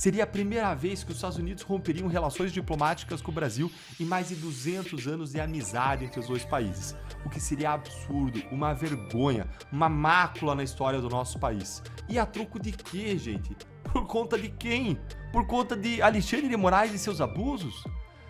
Seria a primeira vez que os Estados Unidos romperiam relações diplomáticas com o Brasil em mais de 200 anos de amizade entre os dois países. O que seria absurdo, uma vergonha, uma mácula na história do nosso país. E a troco de quê, gente? Por conta de quem? Por conta de Alexandre de Moraes e seus abusos?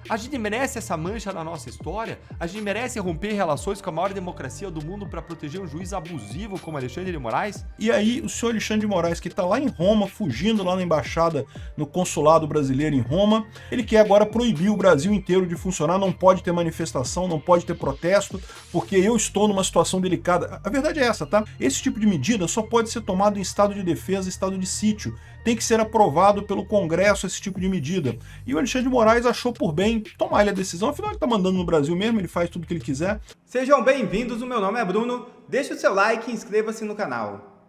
A gente merece essa mancha na nossa história? A gente merece romper relações com a maior democracia do mundo para proteger um juiz abusivo como Alexandre de Moraes? E aí, o senhor Alexandre de Moraes, que está lá em Roma, fugindo lá na embaixada, no consulado brasileiro em Roma, ele quer agora proibir o Brasil inteiro de funcionar, não pode ter manifestação, não pode ter protesto, porque eu estou numa situação delicada. A verdade é essa, tá? Esse tipo de medida só pode ser tomado em estado de defesa, estado de sítio. Tem que ser aprovado pelo Congresso esse tipo de medida. E o Alexandre de Moraes achou por bem tomar a decisão, afinal ele tá mandando no Brasil mesmo, ele faz tudo o que ele quiser. Sejam bem-vindos, o meu nome é Bruno, deixe o seu like e inscreva-se no canal.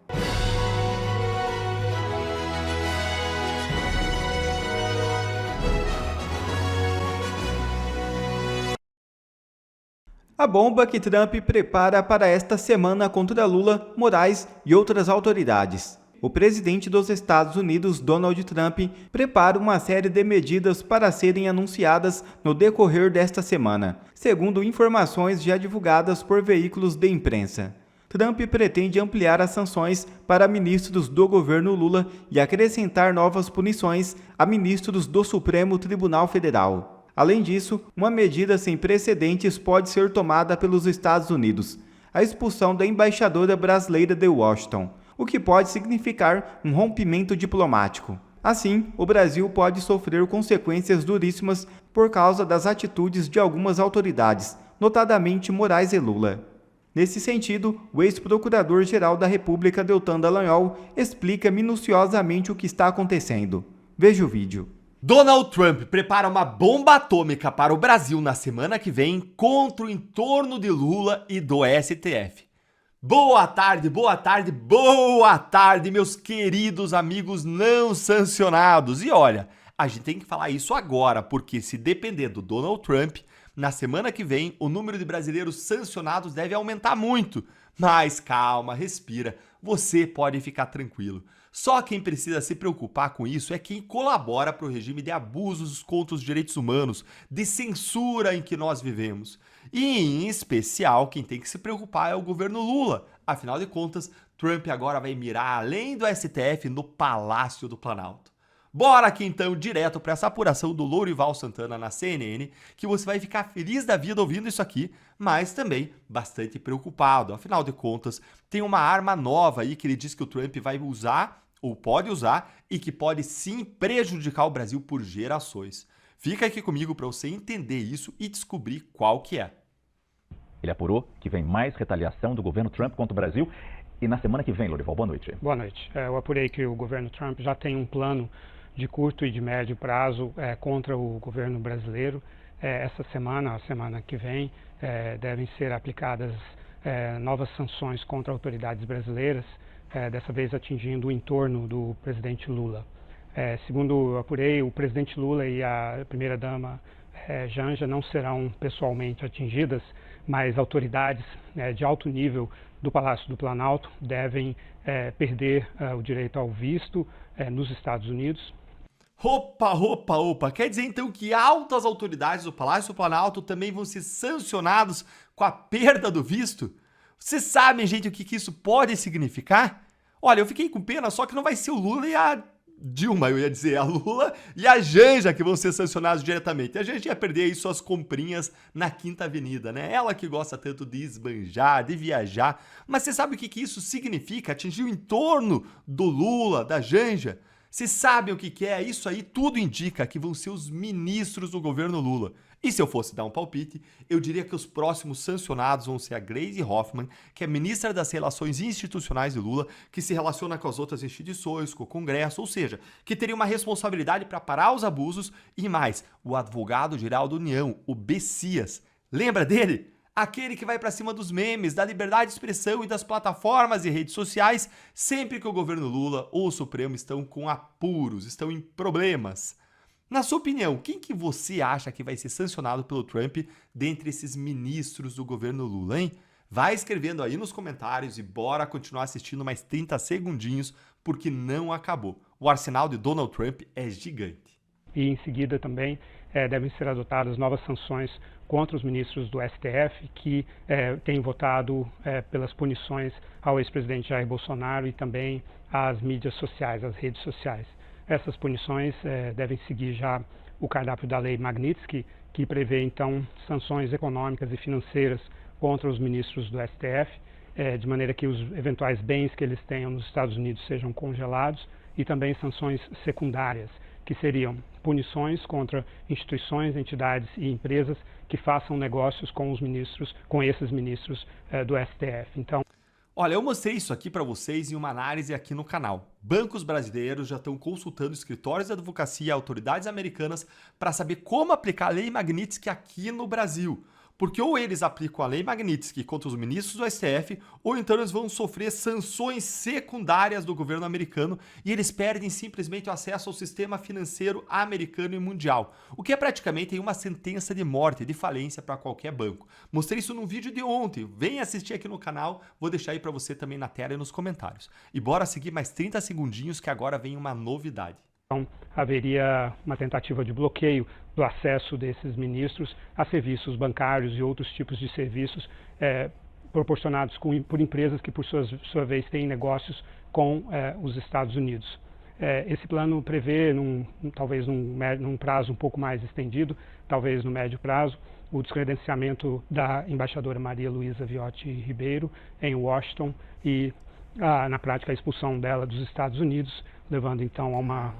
A bomba que Trump prepara para esta semana contra Lula, Moraes e outras autoridades. O presidente dos Estados Unidos, Donald Trump, prepara uma série de medidas para serem anunciadas no decorrer desta semana, segundo informações já divulgadas por veículos de imprensa. Trump pretende ampliar as sanções para ministros do governo Lula e acrescentar novas punições a ministros do Supremo Tribunal Federal. Além disso, uma medida sem precedentes pode ser tomada pelos Estados Unidos: a expulsão da embaixadora brasileira de Washington, o que pode significar um rompimento diplomático. Assim, o Brasil pode sofrer consequências duríssimas por causa das atitudes de algumas autoridades, notadamente Moraes e Lula. Nesse sentido, o ex-procurador-geral da República, Deltan Dallagnol, explica minuciosamente o que está acontecendo. Veja o vídeo. Donald Trump prepara uma bomba atômica para o Brasil na semana que vem contra o entorno de Lula e do STF. Boa tarde, boa tarde, boa tarde, meus queridos amigos não sancionados. E olha, a gente tem que falar isso agora, porque se depender do Donald Trump, na semana que vem o número de brasileiros sancionados deve aumentar muito. Mas calma, respira, você pode ficar tranquilo. Só quem precisa se preocupar com isso é quem colabora para o regime de abusos contra os direitos humanos, de censura em que nós vivemos. E, em especial, quem tem que se preocupar é o governo Lula. Afinal de contas, Trump agora vai mirar além do STF no Palácio do Planalto. Bora aqui então direto para essa apuração do Lourival Santana na CNN, que você vai ficar feliz da vida ouvindo isso aqui, mas também bastante preocupado. Afinal de contas, tem uma arma nova aí que ele diz que o Trump vai usar, ou pode usar, e que pode sim prejudicar o Brasil por gerações. Fica aqui comigo para você entender isso e descobrir qual que é. Ele apurou que vem mais retaliação do governo Trump contra o Brasil. E na semana que vem, Lourival, boa noite. Boa noite. Eu apurei que o governo Trump já tem um plano de curto e de médio prazo contra o governo brasileiro. Essa semana, a semana que vem, devem ser aplicadas novas sanções contra autoridades brasileiras, dessa vez atingindo o entorno do presidente Lula. Segundo eu apurei, o presidente Lula e a primeira-dama Janja não serão pessoalmente atingidas, mas autoridades de alto nível do Palácio do Planalto devem perder o direito ao visto nos Estados Unidos. Opa! Quer dizer então que altas autoridades do Palácio do Planalto também vão ser sancionados com a perda do visto? Vocês sabem, gente, o que isso pode significar? Olha, eu fiquei com pena, só que não vai ser o Lula e a Dilma, eu ia dizer, a Lula e a Janja que vão ser sancionados diretamente. A Janja ia perder aí suas comprinhas na Quinta Avenida, né? Ela que gosta tanto de esbanjar, de viajar. Mas você sabe o que isso significa? Atingir o entorno do Lula, da Janja? Vocês sabem o que é? Isso aí tudo indica que vão ser os ministros do governo Lula. E se eu fosse dar um palpite, eu diria que os próximos sancionados vão ser a Gleisi Hoffmann, que é ministra das Relações Institucionais de Lula, que se relaciona com as outras instituições, com o Congresso, ou seja, que teria uma responsabilidade para parar os abusos, e mais, o advogado-geral da União, o Bessias. Lembra dele? Aquele que vai para cima dos memes, da liberdade de expressão e das plataformas e redes sociais, sempre que o governo Lula ou o Supremo estão com apuros, estão em problemas. Na sua opinião, quem que você acha que vai ser sancionado pelo Trump dentre esses ministros do governo Lula, hein? Vai escrevendo aí nos comentários e bora continuar assistindo mais 30 segundinhos, porque não acabou. o arsenal de Donald Trump é gigante. E em seguida também devem ser adotadas novas sanções contra os ministros do STF que têm votado pelas punições ao ex-presidente Jair Bolsonaro e também às mídias sociais, às redes sociais. Essas punições devem seguir já o cardápio da Lei Magnitsky, que prevê então sanções econômicas e financeiras contra os ministros do STF, de maneira que os eventuais bens que eles tenham nos Estados Unidos sejam congelados, e também sanções secundárias, que seriam punições contra instituições, entidades e empresas que façam negócios com esses ministros do STF. Então, olha, eu mostrei isso aqui para vocês em uma análise aqui no canal. Bancos brasileiros já estão consultando escritórios de advocacia e autoridades americanas para saber como aplicar a Lei Magnitsky aqui no Brasil. Porque ou eles aplicam a Lei Magnitsky contra os ministros do STF, ou então eles vão sofrer sanções secundárias do governo americano e eles perdem simplesmente o acesso ao sistema financeiro americano e mundial, o que é praticamente uma sentença de morte, de falência para qualquer banco. Mostrei isso num vídeo de ontem, vem assistir aqui no canal, vou deixar aí para você também na tela e nos comentários. E bora seguir mais 30 segundinhos que agora vem uma novidade. Então, haveria uma tentativa de bloqueio do acesso desses ministros a serviços bancários e outros tipos de serviços proporcionados por empresas que, por sua vez, têm negócios com os Estados Unidos. Esse plano prevê, talvez num prazo um pouco mais estendido, talvez no médio prazo, o descredenciamento da embaixadora Maria Luísa Viotti Ribeiro em Washington e, na prática, a expulsão dela dos Estados Unidos, levando então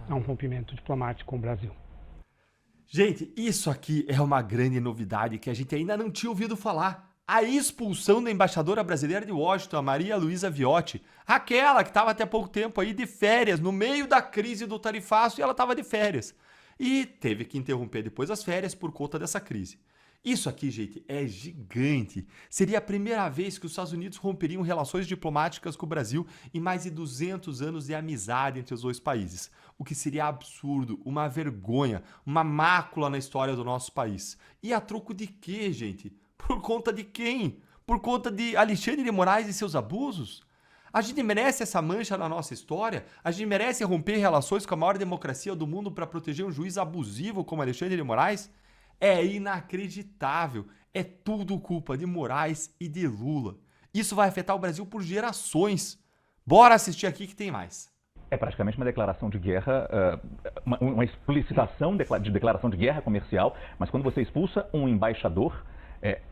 a um rompimento diplomático com o Brasil. Gente, isso aqui é uma grande novidade que a gente ainda não tinha ouvido falar. A expulsão da embaixadora brasileira de Washington, a Maria Luísa Viotti, aquela que estava até pouco tempo aí de férias, no meio da crise do tarifaço, e ela estava de férias. E teve que interromper depois as férias por conta dessa crise. Isso aqui, gente, é gigante. Seria a primeira vez que os Estados Unidos romperiam relações diplomáticas com o Brasil em mais de 200 anos de amizade entre os dois países. O que seria absurdo, uma vergonha, uma mácula na história do nosso país. E a troco de quê, gente? Por conta de quem? Por conta de Alexandre de Moraes e seus abusos? A gente merece essa mancha na nossa história? A gente merece romper relações com a maior democracia do mundo para proteger um juiz abusivo como Alexandre de Moraes? É inacreditável. É tudo culpa de Moraes e de Lula. Isso vai afetar o Brasil por gerações. Bora assistir aqui que tem mais. É praticamente uma declaração de guerra, uma explicitação de declaração de guerra comercial, mas quando você expulsa um embaixador,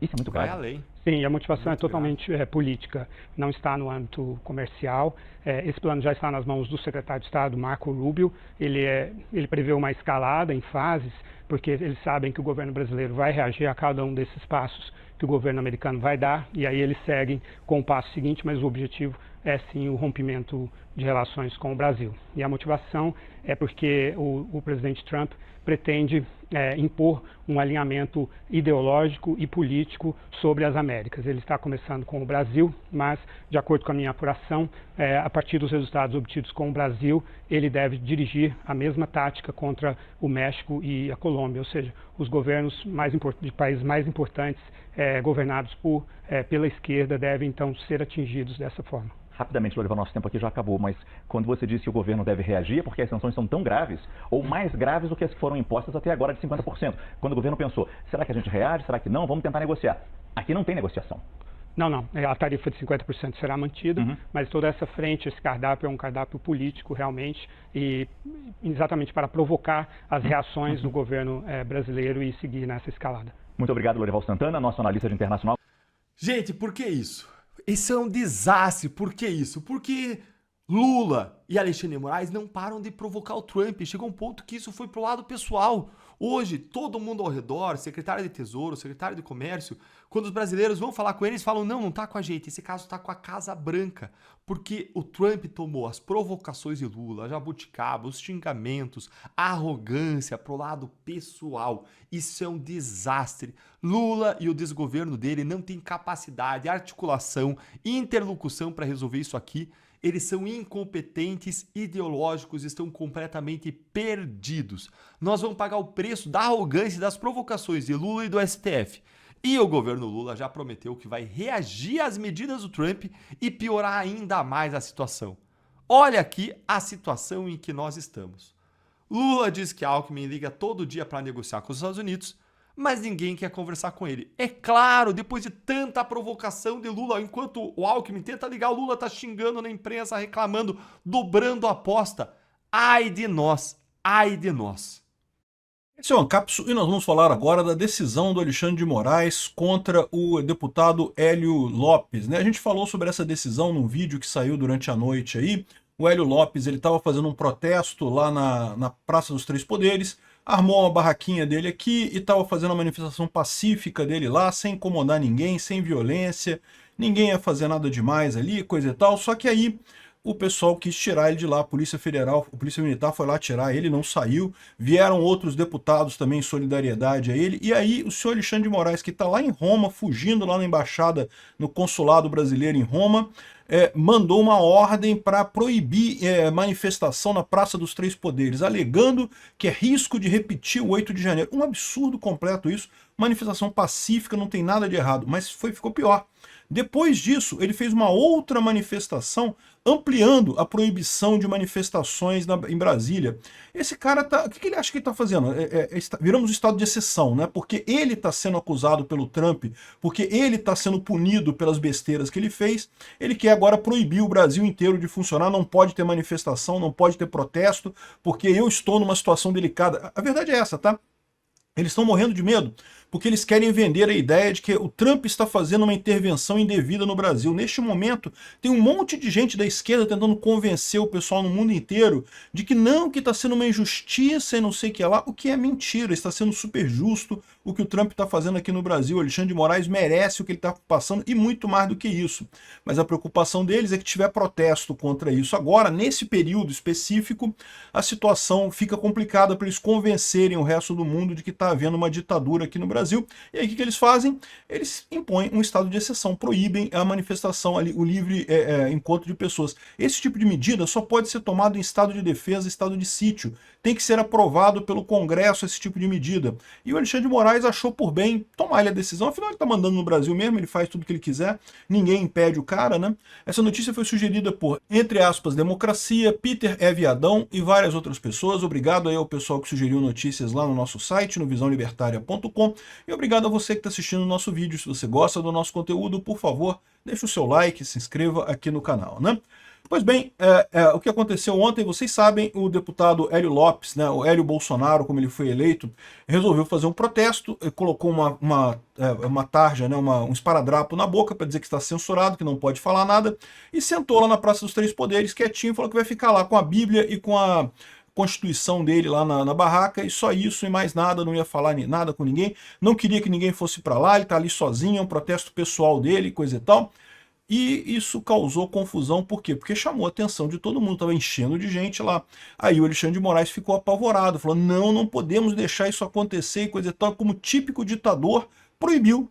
isso é muito grave. Vai além. Sim, a motivação é totalmente política, não está no âmbito comercial. Esse plano já está nas mãos do secretário de Estado, Marco Rubio. Ele prevê uma escalada em fases, porque eles sabem que o governo brasileiro vai reagir a cada um desses passos que o governo americano vai dar, e aí eles seguem com o passo seguinte, mas o objetivo é sim o rompimento de relações com o Brasil. E a motivação é porque o presidente Trump pretende impor um alinhamento ideológico e político sobre as Américas. Ele está começando com o Brasil, mas, de acordo com a minha apuração, a partir dos resultados obtidos com o Brasil, ele deve dirigir a mesma tática contra o México e a Colômbia, ou seja, os governos de países mais importantes governados pela esquerda devem então ser atingidos dessa forma. Rapidamente, Lorival, nosso tempo aqui já acabou, mas quando você disse que o governo deve reagir, é porque as sanções são tão graves, ou mais graves do que as que foram impostas até agora de 50%. Quando o governo pensou, será que a gente reage, será que não? Vamos tentar negociar. Aqui não tem negociação. Não. A tarifa de 50% será mantida, mas toda essa frente, esse cardápio é um cardápio político realmente, e exatamente para provocar as reações do governo brasileiro e seguir nessa escalada. Muito obrigado, Lorival Santana, nosso analista de internacional. Gente, por que isso? Isso é um desastre. Por que isso? Porque Lula e Alexandre de Moraes não param de provocar o Trump. Chegou um ponto que isso foi pro lado pessoal. Hoje, todo mundo ao redor, secretário de Tesouro, secretário de Comércio, quando os brasileiros vão falar com eles, falam, não tá com a gente, esse caso tá com a Casa Branca. Porque o Trump tomou as provocações de Lula, a jabuticaba, os xingamentos, a arrogância pro lado pessoal. Isso é um desastre. Lula e o desgoverno dele não têm capacidade, articulação, interlocução para resolver isso aqui. Eles são incompetentes, ideológicos, estão completamente perdidos. Nós vamos pagar o preço da arrogância e das provocações de Lula e do STF. E o governo Lula já prometeu que vai reagir às medidas do Trump e piorar ainda mais a situação. Olha aqui a situação em que nós estamos. Lula diz que Alckmin liga todo dia para negociar com os Estados Unidos, mas ninguém quer conversar com ele. É claro, depois de tanta provocação de Lula, enquanto o Alckmin tenta ligar, o Lula tá xingando na imprensa, reclamando, dobrando a aposta. Ai de nós, ai de nós. Esse é o Ancapsu e nós vamos falar agora da decisão do Alexandre de Moraes contra o deputado Hélio Lopes, né? A gente falou sobre essa decisão num vídeo que saiu durante a noite aí. O Hélio Lopes, ele estava fazendo um protesto lá na Praça dos Três Poderes, armou uma barraquinha dele aqui e estava fazendo a manifestação pacífica dele lá, sem incomodar ninguém, sem violência, ninguém ia fazer nada demais ali, coisa e tal, só que aí o pessoal quis tirar ele de lá, a Polícia Federal, a Polícia Militar foi lá tirar ele, não saiu, vieram outros deputados também em solidariedade a ele, e aí o senhor Alexandre de Moraes, que está lá em Roma, fugindo lá na embaixada, no consulado brasileiro em Roma, mandou uma ordem para proibir manifestação na Praça dos Três Poderes, alegando que é risco de repetir o 8 de janeiro. Um absurdo completo isso, manifestação pacífica, não tem nada de errado, mas ficou pior. Depois disso, ele fez uma outra manifestação ampliando a proibição de manifestações em Brasília. Esse cara o que ele acha que ele está fazendo? Viramos um estado de exceção, né? Porque ele está sendo acusado pelo Trump, porque ele está sendo punido pelas besteiras que ele fez. Ele quer agora proibir o Brasil inteiro de funcionar, não pode ter manifestação, não pode ter protesto, porque eu estou numa situação delicada. A verdade é essa, tá? Eles estão morrendo de medo, porque eles querem vender a ideia de que o Trump está fazendo uma intervenção indevida no Brasil. Neste momento, tem um monte de gente da esquerda tentando convencer o pessoal no mundo inteiro de que não, que está sendo uma injustiça e não sei o que lá, o que é mentira, está sendo super justo o que o Trump está fazendo aqui no Brasil. O Alexandre de Moraes merece o que ele está passando e muito mais do que isso. Mas a preocupação deles é que tiver protesto contra isso. Agora, nesse período específico, a situação fica complicada para eles convencerem o resto do mundo de que está havendo uma ditadura aqui no Brasil. E aí o que eles fazem? Eles impõem um estado de exceção, proíbem a manifestação ali, o livre encontro de pessoas. Esse tipo de medida só pode ser tomado em estado de defesa, estado de sítio. Tem que ser aprovado pelo Congresso esse tipo de medida. E o Alexandre de Moraes achou por bem tomar a decisão, afinal ele está mandando no Brasil mesmo, ele faz tudo o que ele quiser, ninguém impede o cara, né? Essa notícia foi sugerida por, entre aspas, Democracia, Peter Eviadão e várias outras pessoas. Obrigado aí ao pessoal que sugeriu notícias lá no nosso site, no visãolibertaria.com, e obrigado a você que está assistindo o nosso vídeo. Se você gosta do nosso conteúdo, por favor, deixe o seu like, se inscreva aqui no canal, né? Pois bem, o que aconteceu ontem, vocês sabem, o deputado Hélio Lopes, né, o Hélio Bolsonaro, como ele foi eleito, resolveu fazer um protesto, colocou uma tarja, né, um esparadrapo na boca para dizer que está censurado, que não pode falar nada, e sentou lá na Praça dos Três Poderes, quietinho, falou que vai ficar lá com a Bíblia e com a Constituição dele lá na barraca, e só isso e mais nada, não ia falar nada com ninguém, não queria que ninguém fosse para lá, ele está ali sozinho, é um protesto pessoal dele, coisa e tal. E isso causou confusão, por quê? Porque chamou a atenção de todo mundo, estava enchendo de gente lá. Aí o Alexandre de Moraes ficou apavorado, falou, não podemos deixar isso acontecer, e coisa e tal, como típico ditador, proibiu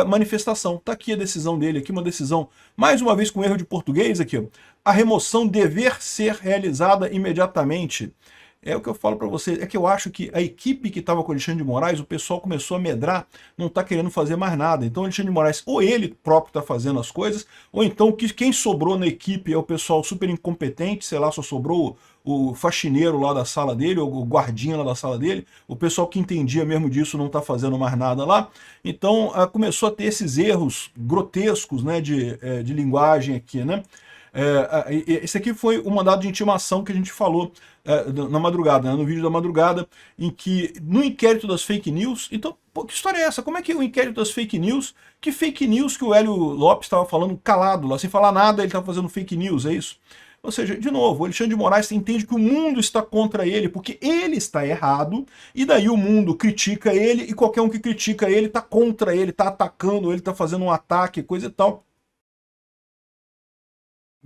manifestação. Está aqui a decisão dele, aqui uma decisão, mais uma vez com erro de português aqui, ó. A remoção dever ser realizada imediatamente. É o que eu falo para você, é que eu acho que a equipe que estava com o Alexandre de Moraes, o pessoal começou a medrar, não está querendo fazer mais nada. Então o Alexandre de Moraes, ou ele próprio está fazendo as coisas, ou então quem sobrou na equipe é o pessoal super incompetente, sei lá, só sobrou o faxineiro lá da sala dele, ou o guardinha lá da sala dele, o pessoal que entendia mesmo disso não está fazendo mais nada lá. Então começou a ter esses erros grotescos, né, de linguagem aqui, né? Esse aqui foi o mandado de intimação que a gente falou na madrugada, né, no vídeo da madrugada, em que no inquérito das fake news, então, pô, que história é essa? Como é que o inquérito das fake news, que fake news que o Hélio Lopes estava falando calado lá, sem falar nada, ele estava fazendo fake news, é isso? Ou seja, de novo, o Alexandre de Moraes entende que o mundo está contra ele, porque ele está errado, e daí o mundo critica ele, e qualquer um que critica ele está contra ele, está atacando ele, está fazendo um ataque, coisa e tal.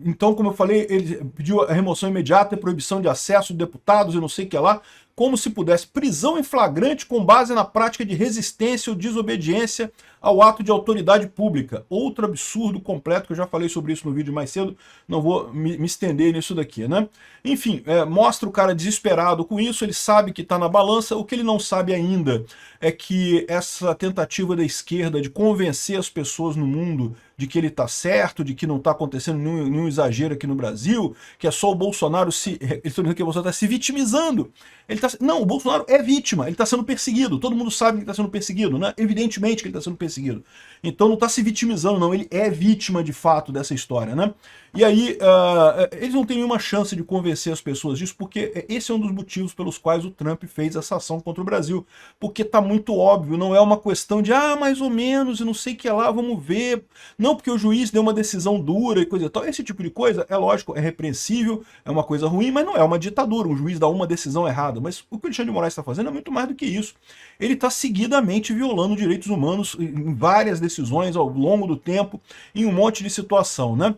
Então, como eu falei, ele pediu a remoção imediata e proibição de acesso de deputados e não sei o que lá, como se pudesse prisão em flagrante com base na prática de resistência ou desobediência ao ato de autoridade pública. Outro absurdo completo, que eu já falei sobre isso no vídeo mais cedo, não vou me estender nisso daqui, né? Enfim, mostra o cara desesperado com isso, ele sabe que está na balança, o que ele não sabe ainda é que essa tentativa da esquerda de convencer as pessoas no mundo de que ele está certo, de que não está acontecendo nenhum exagero aqui no Brasil, que é só o Bolsonaro ele está dizendo que o Bolsonaro está se vitimizando. Não, o Bolsonaro é vítima, ele está sendo perseguido, todo mundo sabe que ele está sendo perseguido, né? Evidentemente que ele está sendo perseguido. Então não está se vitimizando, não, ele é vítima de fato dessa história, né? E aí, eles não têm nenhuma chance de convencer as pessoas disso, porque esse é um dos motivos pelos quais o Trump fez essa ação contra o Brasil. Porque está muito óbvio, não é uma questão de, mais ou menos, e não sei o que lá, vamos ver. Não, porque o juiz deu uma decisão dura e coisa e tal. Esse tipo de coisa, é lógico, é repreensível, é uma coisa ruim, mas não é uma ditadura. Um juiz dá uma decisão errada. Mas o que o Alexandre de Moraes está fazendo é muito mais do que isso. Ele está seguidamente violando direitos humanos em várias decisões ao longo do tempo, em um monte de situação, né?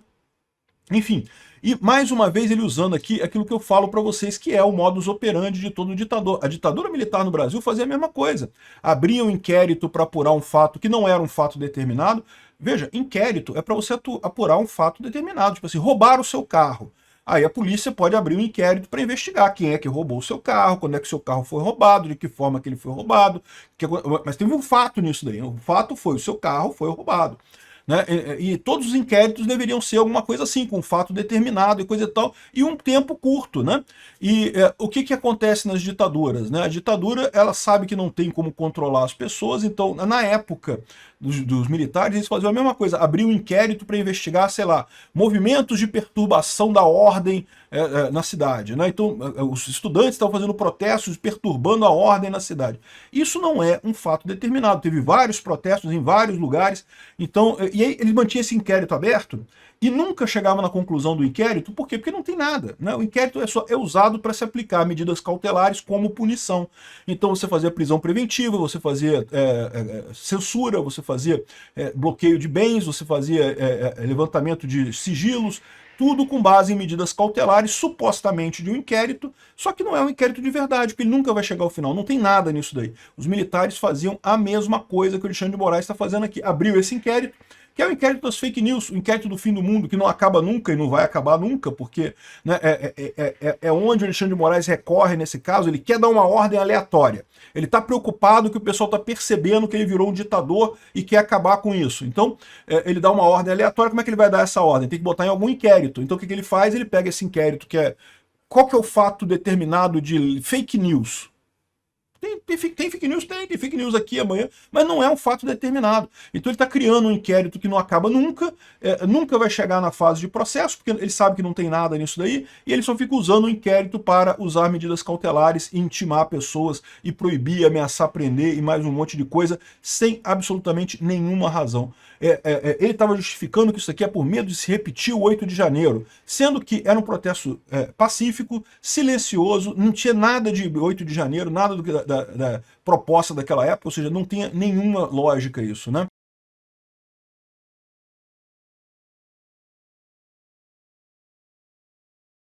Enfim, e mais uma vez ele usando aqui aquilo que eu falo para vocês, que é o modus operandi de todo ditador. A ditadura militar no Brasil fazia a mesma coisa. Abria um inquérito para apurar um fato que não era um fato determinado. Veja, inquérito é para você apurar um fato determinado, tipo assim, roubar o seu carro. Aí a polícia pode abrir um inquérito para investigar quem é que roubou o seu carro, quando é que o seu carro foi roubado, de que forma que ele foi roubado. Mas teve um fato nisso daí. O fato foi, o seu carro foi roubado. Né? E todos os inquéritos deveriam ser alguma coisa assim, com um fato determinado e coisa e tal, e um tempo curto, né? E o que acontece nas ditaduras, né? A ditadura, ela sabe que não tem como controlar as pessoas, então, na época dos militares, eles faziam a mesma coisa, abriam um inquérito para investigar, sei lá, movimentos de perturbação da ordem na cidade, né? Então, os estudantes estavam fazendo protestos perturbando a ordem na cidade. Isso não é um fato determinado, teve vários protestos em vários lugares, então, e aí eles mantinham esse inquérito aberto e nunca chegavam na conclusão do inquérito. Por quê? Porque não tem nada, né? O inquérito é usado para se aplicar medidas cautelares como punição. Então você fazia prisão preventiva, você fazia censura, você fazia bloqueio de bens, você fazia levantamento de sigilos, tudo com base em medidas cautelares, supostamente de um inquérito, só que não é um inquérito de verdade, porque ele nunca vai chegar ao final, não tem nada nisso daí. Os militares faziam a mesma coisa que o Alexandre de Moraes está fazendo aqui. Abriu esse inquérito, que é o inquérito das fake news, o inquérito do fim do mundo, que não acaba nunca e não vai acabar nunca, porque né, é onde o Alexandre de Moraes recorre nesse caso, ele quer dar uma ordem aleatória. Ele está preocupado que o pessoal está percebendo que ele virou um ditador e quer acabar com isso. Então, ele dá uma ordem aleatória. Como é que ele vai dar essa ordem? Tem que botar em algum inquérito. Então, o que ele faz? Ele pega esse inquérito que é... Qual que é o fato determinado de fake news? Tem fake news? Tem fake news aqui amanhã, mas não é um fato determinado. Então ele está criando um inquérito que não acaba nunca, nunca vai chegar na fase de processo, porque ele sabe que não tem nada nisso daí, e ele só fica usando o inquérito para usar medidas cautelares, e intimar pessoas, e proibir, ameaçar, prender, e mais um monte de coisa, sem absolutamente nenhuma razão. Ele estava justificando que isso aqui é por medo de se repetir o 8 de janeiro, sendo que era um protesto pacífico, silencioso, não tinha nada de 8 de janeiro, nada da proposta daquela época, ou seja, não tinha nenhuma lógica isso, né?